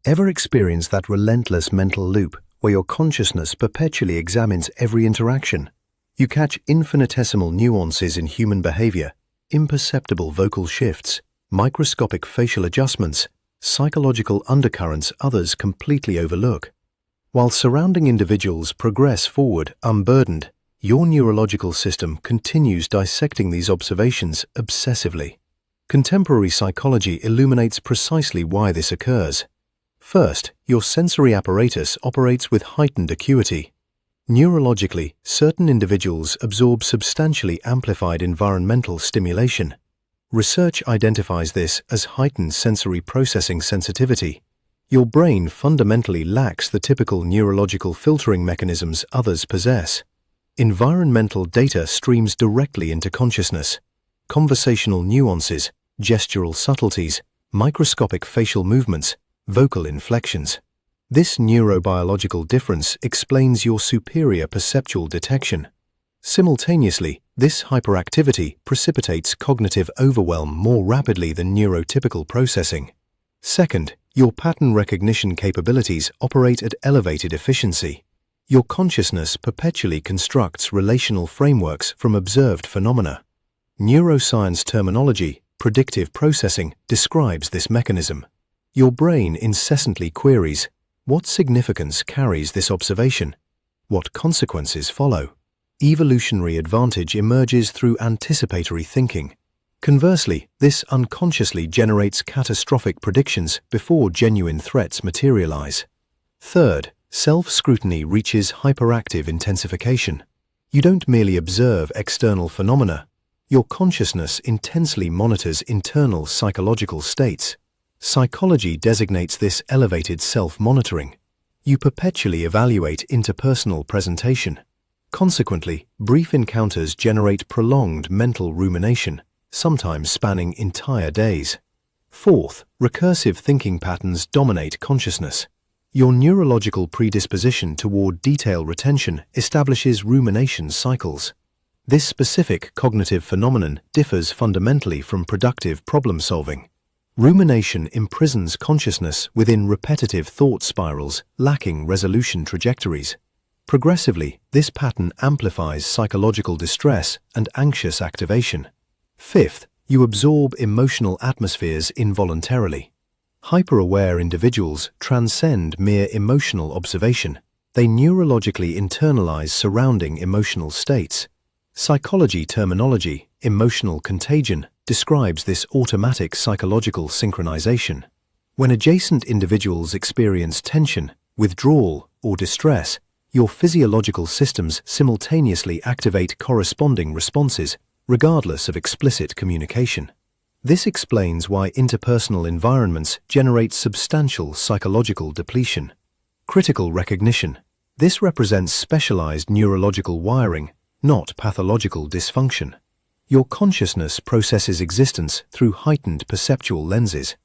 Ever experience that relentless mental loop where your consciousness perpetually examines every interaction? You catch infinitesimal nuances in human behavior, imperceptible vocal shifts, microscopic facial adjustments, psychological undercurrents others completely overlook. While surrounding individuals progress forward unburdened, your neurological system continues dissecting these observations obsessively. Contemporary psychology illuminates precisely why this occurs. First, your sensory apparatus operates with heightened acuity. Neurologically, certain individuals absorb substantially amplified environmental stimulation. Research identifies this as heightened sensory processing sensitivity. Your brain fundamentally lacks the typical neurological filtering mechanisms others possess. Environmental data streams directly into consciousness. Conversational nuances, gestural subtleties, microscopic facial movements, vocal inflections. This neurobiological difference explains your superior perceptual detection. Simultaneously, this hyperactivity precipitates cognitive overwhelm more rapidly than neurotypical processing. Second, your pattern recognition capabilities operate at elevated efficiency. Your consciousness perpetually constructs relational frameworks from observed phenomena. Neuroscience terminology, predictive processing, describes this mechanism. Your brain incessantly queries, what significance carries this observation? What consequences follow? Evolutionary advantage emerges through anticipatory thinking. Conversely, this unconsciously generates catastrophic predictions before genuine threats materialize. Third, self-scrutiny reaches hyperactive intensification. You don't merely observe external phenomena. Your consciousness intensely monitors internal psychological states. Psychology designates this elevated self-monitoring. You perpetually evaluate interpersonal presentation. Consequently, brief encounters generate prolonged mental rumination, sometimes spanning entire days. Fourth, recursive thinking patterns dominate consciousness. Your neurological predisposition toward detail retention establishes rumination cycles. This specific cognitive phenomenon differs fundamentally from productive problem-solving. Rumination imprisons consciousness within repetitive thought spirals lacking resolution trajectories. Progressively, this pattern amplifies psychological distress and anxious activation. Fifth, you absorb emotional atmospheres involuntarily. Hyper-aware individuals transcend mere emotional observation. They neurologically internalize surrounding emotional states. Psychology terminology, emotional contagion, describes this automatic psychological synchronization. When adjacent individuals experience tension, withdrawal, or distress, your physiological systems simultaneously activate corresponding responses, regardless of explicit communication. This explains why interpersonal environments generate substantial psychological depletion. Critical recognition. This represents specialized neurological wiring, not pathological dysfunction. Your consciousness processes existence through heightened perceptual lenses.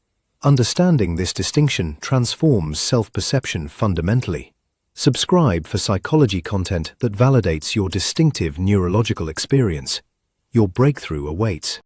Understanding this distinction transforms self-perception fundamentally. Subscribe for psychology content that validates your distinctive neurological experience. Your breakthrough awaits.